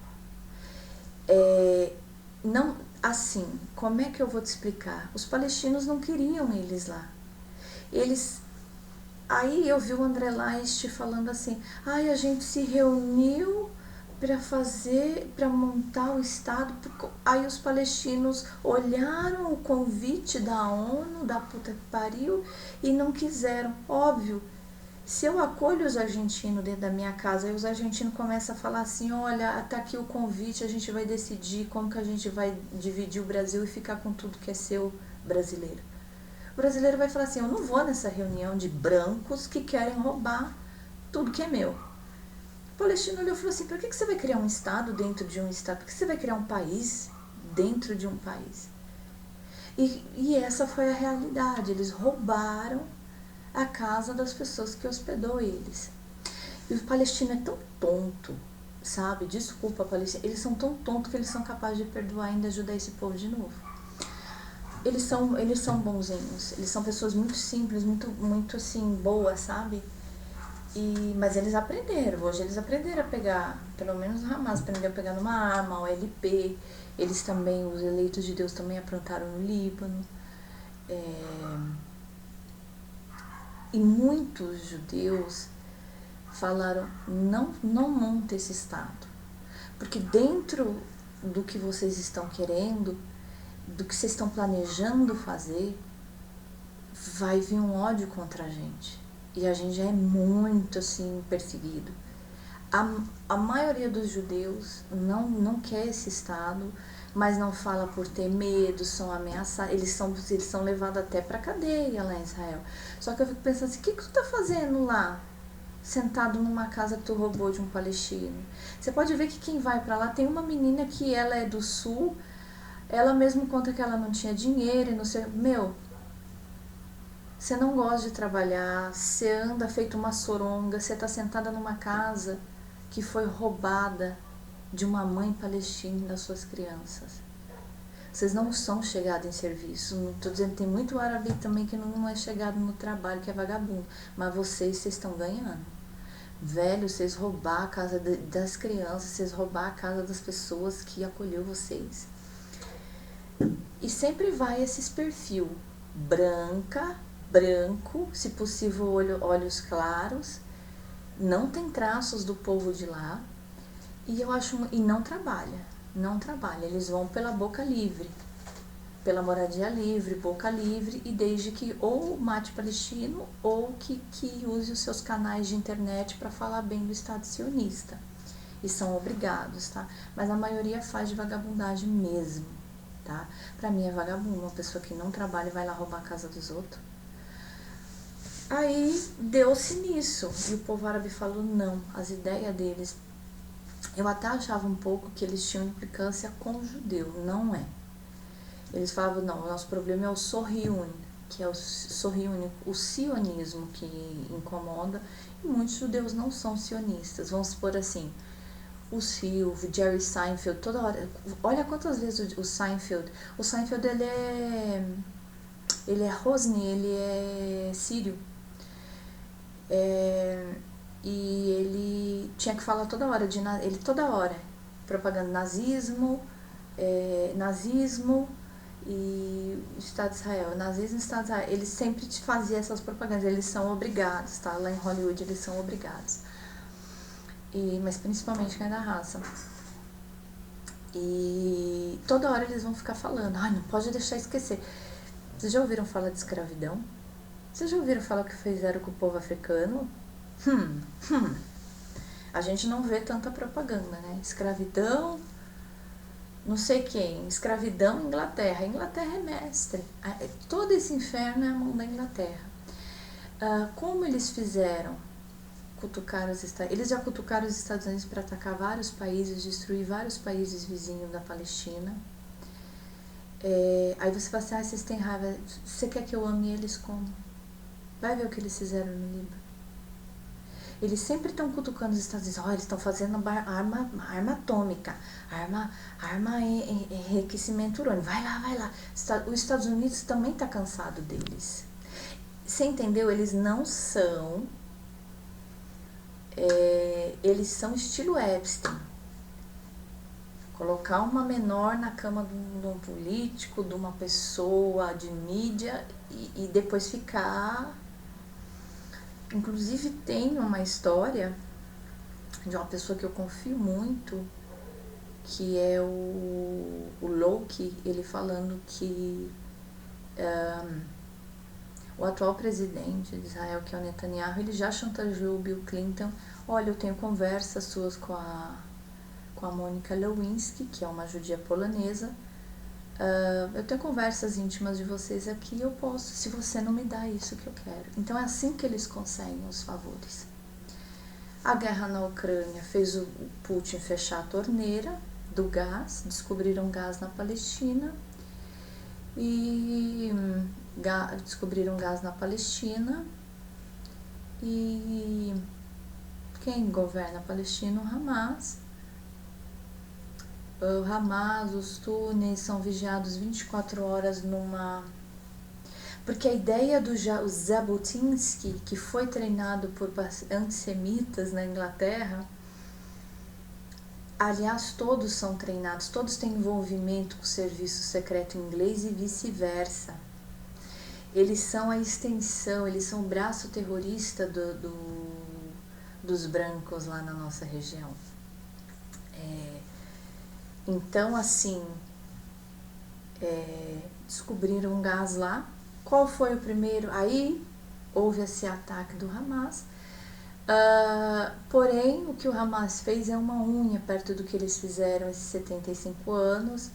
Não, assim, como é que eu vou te explicar? Os palestinos não queriam eles lá. Aí eu vi o André Leist falando assim, a gente se reuniu para montar o Estado. Aí os palestinos olharam o convite da ONU, da puta que pariu, e não quiseram. Óbvio, se eu acolho os argentinos dentro da minha casa e os argentinos começam a falar assim, olha, tá aqui o convite, a gente vai decidir como que a gente vai dividir o Brasil e ficar com tudo que é seu brasileiro. O brasileiro vai falar assim, eu não vou nessa reunião de brancos que querem roubar tudo que é meu. O palestino olhou e falou assim, para que você vai criar um Estado dentro de um Estado? Por que você vai criar um país dentro de um país? E essa foi a realidade, eles roubaram a casa das pessoas que hospedou eles. E o palestino é tão tonto, sabe? Desculpa, palestino. Eles são tão tontos que eles são capazes de perdoar e ainda ajudar esse povo de novo. Eles são bonzinhos. Eles são pessoas muito simples, muito assim, boas, sabe? Mas eles aprenderam. Hoje eles aprenderam a pegar, pelo menos o Hamas aprendeu a pegar numa arma, o LP. Eles também, os eleitos de Deus também aprontaram no Líbano. E muitos judeus falaram, não monta esse Estado, porque dentro do que vocês estão querendo, do que vocês estão planejando fazer, vai vir um ódio contra a gente, e a gente já é muito assim perseguido. A maioria dos judeus não quer esse Estado, mas não fala por ter medo, são ameaçados, eles são levados até para cadeia lá em Israel. Só que eu fico pensando assim, o que tu tá fazendo lá, sentado numa casa que tu roubou de um palestino? Você pode ver que quem vai para lá, tem uma menina que ela é do sul, ela mesmo conta que ela não tinha dinheiro e não sei, você não gosta de trabalhar, você anda feito uma soronga, você tá sentada numa casa que foi roubada de uma mãe palestina das suas crianças. Vocês não são chegados em serviço. Não estou dizendo que tem muito árabe também que não é chegado no trabalho, que é vagabundo. Mas vocês estão ganhando. Velho, vocês roubar a casa das crianças, vocês roubar a casa das pessoas que acolheu vocês. E sempre vai esses perfil. Branco, se possível olhos claros, não tem traços do povo de lá, e não trabalha, eles vão pela boca livre, pela moradia livre, boca livre, e desde que ou mate palestino ou que use os seus canais de internet para falar bem do Estado sionista, e são obrigados, tá? Mas a maioria faz de vagabundagem mesmo, tá? Pra mim é vagabundo, uma pessoa que não trabalha e vai lá roubar a casa dos outros. Aí deu-se nisso, e o povo árabe falou não, as ideias deles, eu até achava um pouco que eles tinham implicância com o judeu, não é. Eles falavam, não, o nosso problema é o Sohyun, que é o sionismo que incomoda, e muitos judeus não são sionistas, vamos supor assim, o Silvio, Jerry Seinfeld, toda hora, olha quantas vezes o Seinfeld ele é Rosni, ele é sírio, e ele tinha que falar toda hora, propaganda nazismo e Estado de Israel, nazismo e Estado de Israel, ele sempre fazia essas propagandas, eles são obrigados, tá? Lá em Hollywood eles são obrigados, mas principalmente quem é da raça. E toda hora eles vão ficar falando, não pode deixar esquecer. Vocês já ouviram falar de escravidão? Vocês já ouviram falar o que fizeram com o povo africano? A gente não vê tanta propaganda, né? Escravidão, não sei quem, escravidão, Inglaterra. A Inglaterra é mestre. Todo esse inferno é a mão da Inglaterra. Como eles fizeram cutucar eles já cutucaram os Estados Unidos para atacar vários países, destruir vários países vizinhos da Palestina. Aí você fala assim, vocês têm raiva, você quer que eu ame eles como? Vai ver o que eles fizeram no Líbano. Eles sempre estão cutucando os Estados Unidos, eles estão fazendo arma atômica, arma enriquecimento urânio, vai lá. Os Estados Unidos também está cansado deles. Você entendeu? Eles não são, eles são estilo Epstein. Colocar uma menor na cama de um político, de uma pessoa de mídia e depois ficar... Inclusive tem uma história de uma pessoa que eu confio muito, que é o Loki, ele falando que o atual presidente de Israel, que é o Netanyahu, ele já chantageou o Bill Clinton. Olha, eu tenho conversas suas com a Monica Lewinsky, que é uma judia polonesa. Eu tenho conversas íntimas de vocês aqui, eu posso, se você não me dá isso que eu quero. Então é assim que eles conseguem os favores. A guerra na Ucrânia fez o Putin fechar a torneira do gás, descobriram gás na Palestina e quem governa a Palestina? O Hamas. O Hamas, os túneis são vigiados 24 horas Porque a ideia do Jabotinsky, que foi treinado por antissemitas na Inglaterra, aliás, todos são treinados, todos têm envolvimento com o serviço secreto inglês e vice-versa. Eles são a extensão, eles são o braço terrorista dos brancos lá na nossa região. Então, assim, descobriram um gás lá. Qual foi o primeiro? Aí houve esse ataque do Hamas. Porém, o que o Hamas fez é uma unha perto do que eles fizeram esses 75 anos,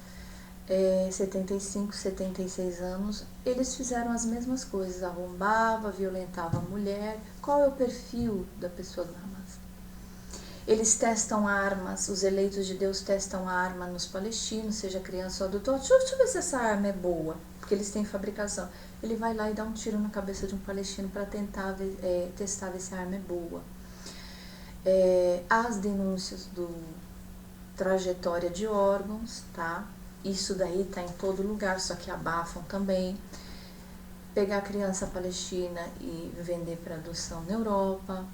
75, 76 anos. Eles fizeram as mesmas coisas, arrombava, violentava a mulher. Qual é o perfil da pessoa do Hamas? Eles testam armas, os eleitos de Deus testam arma nos palestinos, seja criança ou adulto. Deixa eu ver se essa arma é boa, porque eles têm fabricação. Ele vai lá e dá um tiro na cabeça de um palestino para tentar testar ver se a arma é boa. As denúncias do trajetória de órgãos, tá? Isso daí tá em todo lugar, só que abafam também. Pegar a criança palestina e vender para adoção na Europa,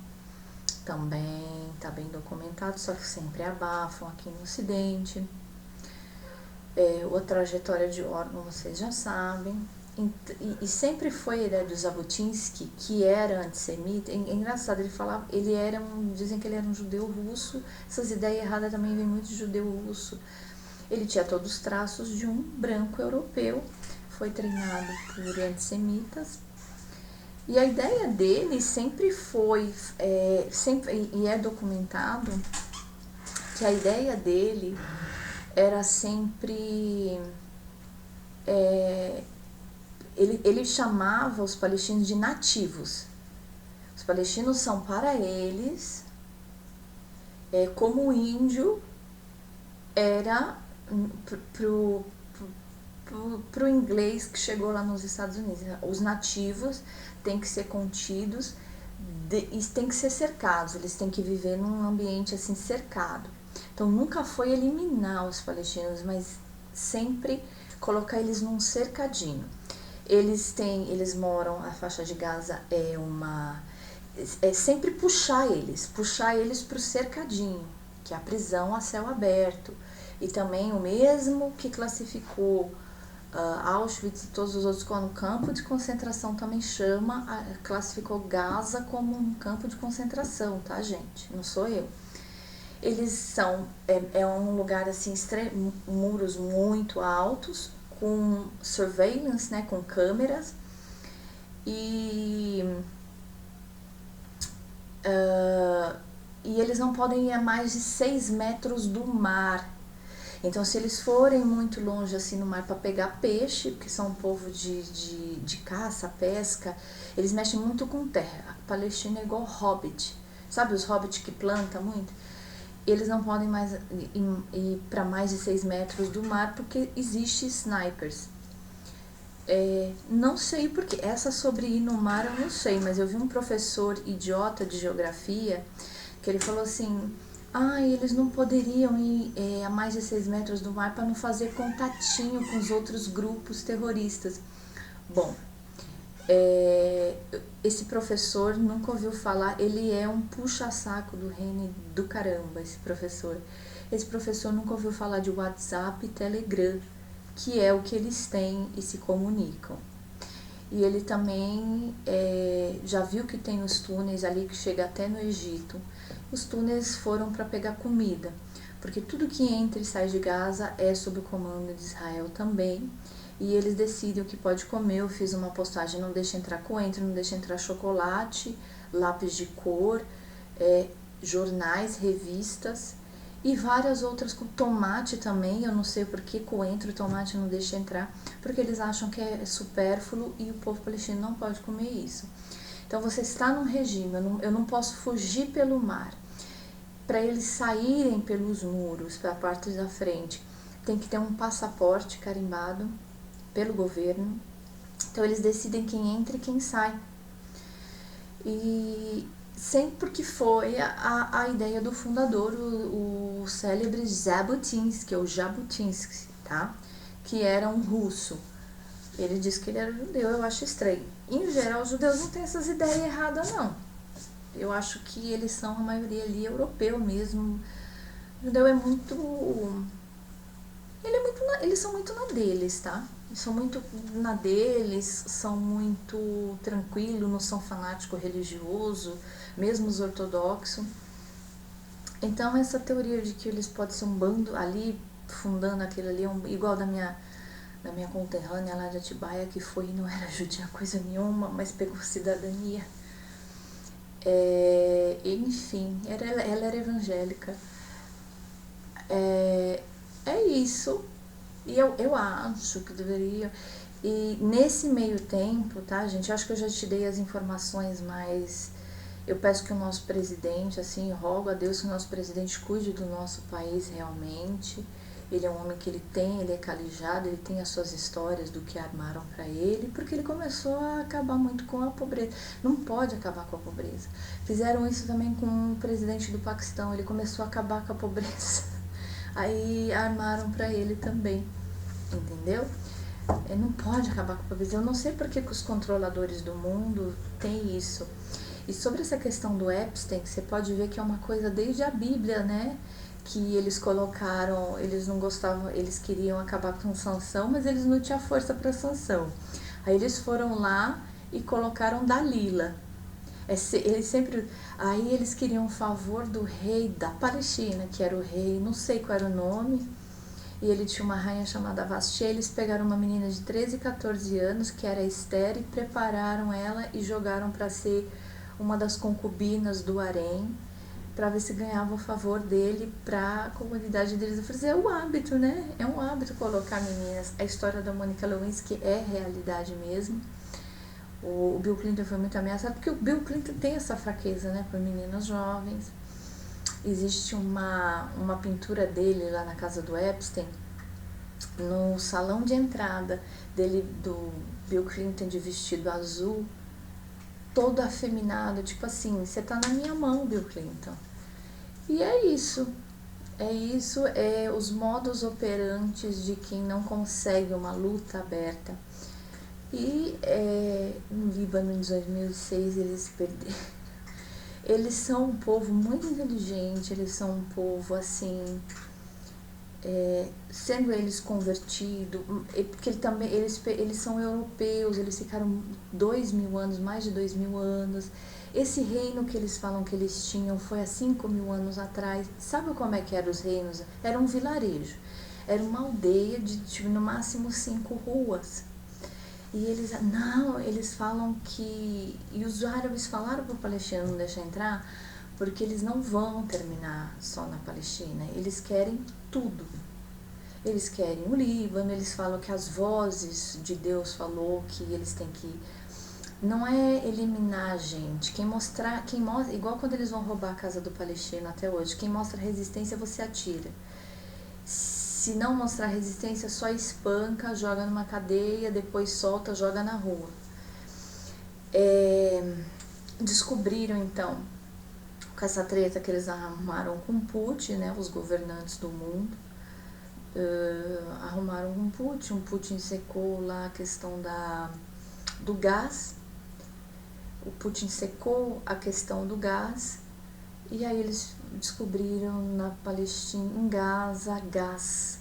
também está bem documentado, só que sempre abafam aqui no Ocidente. A trajetória de órgão, vocês já sabem. E sempre foi a ideia do Jabotinsky, que era antissemita. É engraçado, dizem que ele era um judeu russo. Essas ideias erradas também vêm muito de judeu russo. Ele tinha todos os traços de um branco europeu, foi treinado por antissemitas. E a ideia dele sempre foi, e é documentado, que a ideia dele era sempre, ele chamava os palestinos de nativos. Os palestinos são para eles, como o índio era pro inglês que chegou lá nos Estados Unidos. Os nativos têm que ser contidos e têm que ser cercados, eles têm que viver num ambiente assim cercado. Então nunca foi eliminar os palestinos, mas sempre colocar eles num cercadinho. Eles moram, a faixa de Gaza é sempre puxar eles pro cercadinho, que é a prisão a céu aberto. E também o mesmo que classificou Auschwitz e todos os outros como campo de concentração também classificou Gaza como um campo de concentração, tá, gente? Não sou eu. Eles são, um lugar assim, muros muito altos, com surveillance, né, com câmeras, e eles não podem ir a mais de 6 metros do mar. Então, se eles forem muito longe assim no mar para pegar peixe, porque são um povo de caça, pesca, eles mexem muito com terra. A Palestina é igual Hobbit. sabe os hobbits que plantam muito? Eles não podem mais ir para mais de 6 metros do mar porque existe snipers. Não sei porque, essa sobre ir no mar eu não sei, mas eu vi um professor idiota de geografia que ele falou assim, eles não poderiam ir a mais de 6 metros do mar para não fazer contatinho com os outros grupos terroristas. Bom, esse professor nunca ouviu falar, ele é um puxa-saco do reino do caramba, esse professor. Esse professor nunca ouviu falar de WhatsApp e Telegram, que é o que eles têm e se comunicam. E ele também já viu que tem os túneis ali que chega até no Egito. Os túneis foram para pegar comida, porque tudo que entra e sai de Gaza é sob o comando de Israel também. E eles decidem o que pode comer. Eu fiz uma postagem, não deixa entrar coentro, não deixa entrar chocolate, lápis de cor, jornais, revistas e várias outras, com tomate também. Eu não sei por que coentro e tomate não deixa entrar, porque eles acham que é supérfluo e o povo palestino não pode comer isso. Então você está num regime, eu não posso fugir pelo mar. Para eles saírem pelos muros, para a parte da frente, tem que ter um passaporte carimbado pelo governo. Então eles decidem quem entra e quem sai. E sempre que foi a ideia do fundador, o célebre Jabotinsky, ou Jabotinsky, tá? Que era um russo. Ele disse que ele era judeu, eu acho estranho. Em geral, os judeus não têm essas ideias erradas, não. Eu acho que eles são, a maioria ali, europeu mesmo. O judeu é muito... Eles são muito na deles, tá? Eles são muito na deles, são muito tranquilos, não são fanático religioso, mesmo os ortodoxos. Então, essa teoria de que eles podem ser um bando ali, fundando aquilo ali, igual da minha conterrânea lá de Atibaia, que foi e não era judia coisa nenhuma, mas pegou cidadania. Enfim, ela era evangélica. É isso. E eu acho que deveria. E nesse meio tempo, tá, gente? Eu acho que eu já te dei as informações, mas eu peço que o nosso presidente, assim, rogo a Deus que o nosso presidente cuide do nosso país realmente. Ele é um homem que ele é calijado, ele tem as suas histórias do que armaram para ele, porque ele começou a acabar muito com a pobreza. Não pode acabar com a pobreza. Fizeram isso também com o presidente do Paquistão, ele começou a acabar com a pobreza. Aí armaram para ele também, entendeu? Não pode acabar com a pobreza. Eu não sei por que os controladores do mundo têm isso. E sobre essa questão do Epstein, você pode ver que é uma coisa desde a Bíblia, né? Que eles colocaram, eles não gostavam, eles queriam acabar com Sansão, mas eles não tinham força para Sansão. Aí eles foram lá e colocaram Dalila. Eles sempre, aí eles queriam o favor do rei da Palestina, que era o rei, não sei qual era o nome, e ele tinha uma rainha chamada Vasti. Eles pegaram uma menina de 13 e 14 anos, que era Esther, e prepararam ela e jogaram para ser uma das concubinas do harém, para ver se ganhava o favor dele para a comunidade deles. Eu falei, é um hábito, né? É um hábito colocar meninas. A história da Mônica Lewinsky é realidade mesmo. O Bill Clinton foi muito ameaçado, porque o Bill Clinton tem essa fraqueza, né, por meninas jovens. Existe uma pintura dele lá na casa do Epstein, no salão de entrada dele, do Bill Clinton de vestido azul, todo afeminado, tipo assim, você tá na minha mão, Bill Clinton. E é isso, os modus operantes de quem não consegue uma luta aberta. E no Líbano, em 2006, eles perderam. Eles são um povo muito inteligente, eles são um povo, assim, sendo eles convertidos, porque eles são europeus, eles ficaram 2.000 anos, mais de 2.000 anos. Esse reino que eles falam que eles tinham foi há 5.000 anos atrás. Sabe como é que eram os reinos? Era um vilarejo, era uma aldeia de tipo, no máximo 5 ruas. E eles falam que... E os árabes falaram para o palestino não deixar entrar, porque eles não vão terminar só na Palestina. Eles querem tudo. Eles querem o Líbano, eles falam que as vozes de Deus falou que eles têm que não é eliminar a gente. Quem mostra, igual quando eles vão roubar a casa do palestino até hoje, quem mostra resistência você atira. Se não mostrar resistência, só espanca, joga numa cadeia, depois solta, joga na rua. Descobriram então, com essa treta que eles arrumaram com Putin, né, os governantes do mundo, arrumaram com Putin, o Putin secou lá a questão do gás, o Putin secou a questão do gás, e aí eles descobriram na Palestina, em Gaza, gás,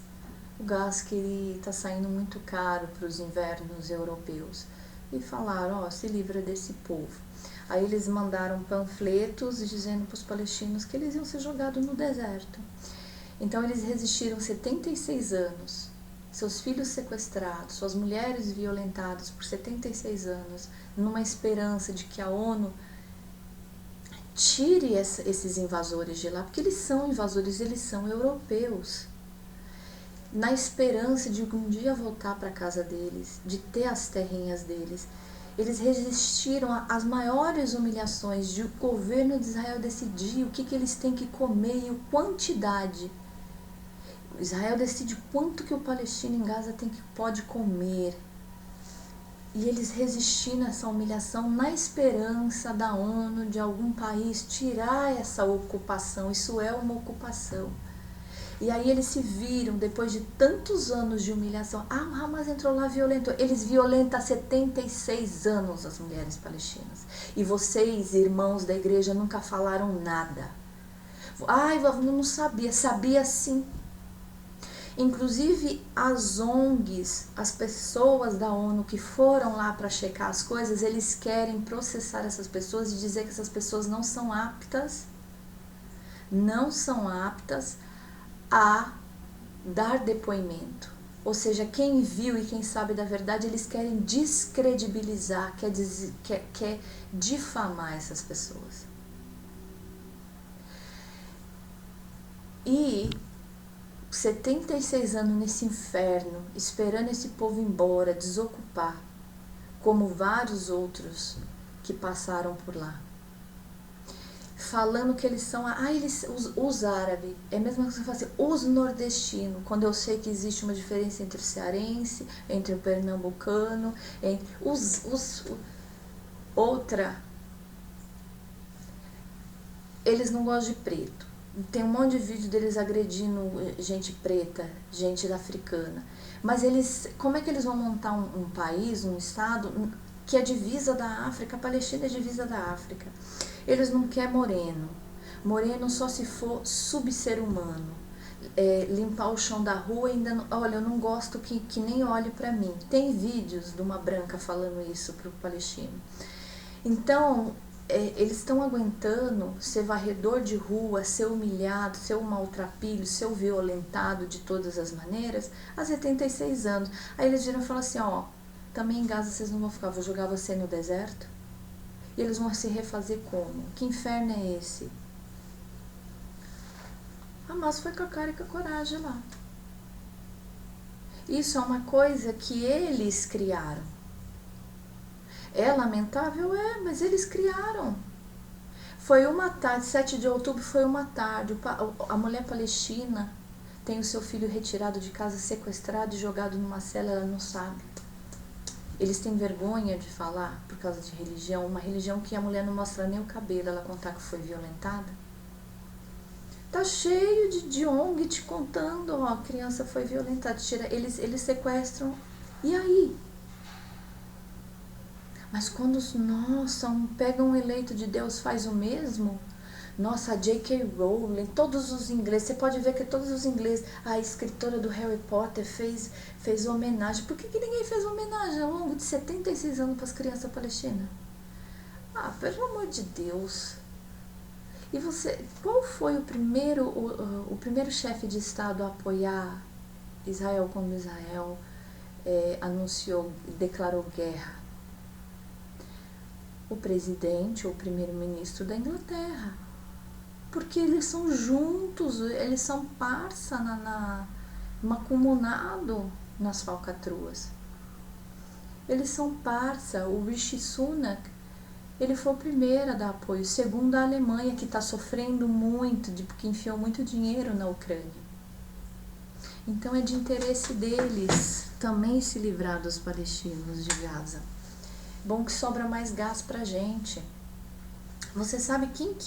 o gás que está saindo muito caro para os invernos europeus, e falaram, ó, se livra desse povo. Aí eles mandaram panfletos dizendo para os palestinos que eles iam ser jogados no deserto. Então eles resistiram 76 anos, seus filhos sequestrados, suas mulheres violentadas por 76 anos, numa esperança de que a ONU tire esses invasores de lá, porque eles são invasores, eles são europeus. Na esperança de um dia voltar para a casa deles, de ter as terrinhas deles. Eles resistiram às maiores humilhações de o governo de Israel decidir o que eles têm que comer e a quantidade. Israel decide quanto que o palestino em Gaza pode comer. E eles resistindo a essa humilhação na esperança da ONU, de algum país, tirar essa ocupação. Isso é uma ocupação. E aí eles se viram, depois de tantos anos de humilhação, o Hamas entrou lá e violentou. Eles violentam há 76 anos as mulheres palestinas. E vocês, irmãos da igreja, nunca falaram nada. Eu não sabia. Sabia sim. Inclusive as ONGs, as pessoas da ONU que foram lá para checar as coisas, eles querem processar essas pessoas e dizer que essas pessoas não são aptas a dar depoimento. Ou seja, quem viu e quem sabe da verdade, eles querem descredibilizar, quer difamar essas pessoas. E 76 anos nesse inferno, esperando esse povo ir embora, desocupar, como vários outros que passaram por lá. Falando que eles são, os árabes, é a mesma coisa que você fala assim, os nordestinos, quando eu sei que existe uma diferença entre o cearense, entre o pernambucano, entre eles não gostam de preto. Tem um monte de vídeo deles agredindo gente preta, gente africana. Mas como é que eles vão montar um país, um estado, que é divisa da África? A Palestina é divisa da África. Eles não querem moreno. Moreno só se for subser humano. Limpar o chão da rua ainda não, olha, eu não gosto que nem olhe para mim. Tem vídeos de uma branca falando isso pro palestino. Então, eles estão aguentando ser varredor de rua, ser humilhado, ser um maltrapilho, ser violentado de todas as maneiras há 76 anos. Aí eles viram e falaram assim, ó, também em Gaza vocês não vão ficar, vou jogar você no deserto. E eles vão se refazer como? Que inferno é esse? Hamas foi com a cara e com a coragem lá. Isso é uma coisa que eles criaram. É lamentável? Mas eles criaram. Foi uma tarde, 7 de outubro foi uma tarde. A mulher palestina tem o seu filho retirado de casa, sequestrado e jogado numa cela, ela não sabe. Eles têm vergonha de falar por causa de religião, uma religião que a mulher não mostra nem o cabelo, ela contar que foi violentada. Tá cheio de ONG te contando, ó, a criança foi violentada, eles sequestram. E aí? Mas quando, pegam um eleito de Deus, faz o mesmo? Nossa, a J.K. Rowling, todos os ingleses, você pode ver que todos os ingleses, a escritora do Harry Potter fez homenagem. Por que ninguém fez homenagem ao longo de 76 anos para as crianças palestinas? Pelo amor de Deus. E qual foi o primeiro chefe de Estado a apoiar Israel quando Israel anunciou, declarou guerra? O presidente ou o primeiro-ministro da Inglaterra. Porque eles são juntos, eles são parça, macumunado nas falcatruas. Eles são parça. O Rishi Sunak, ele foi o primeiro a dar apoio, segundo a Alemanha, que está sofrendo muito, porque enfiou muito dinheiro na Ucrânia. Então é de interesse deles também se livrar dos palestinos de Gaza. Bom que sobra mais gás pra gente. Você sabe quem que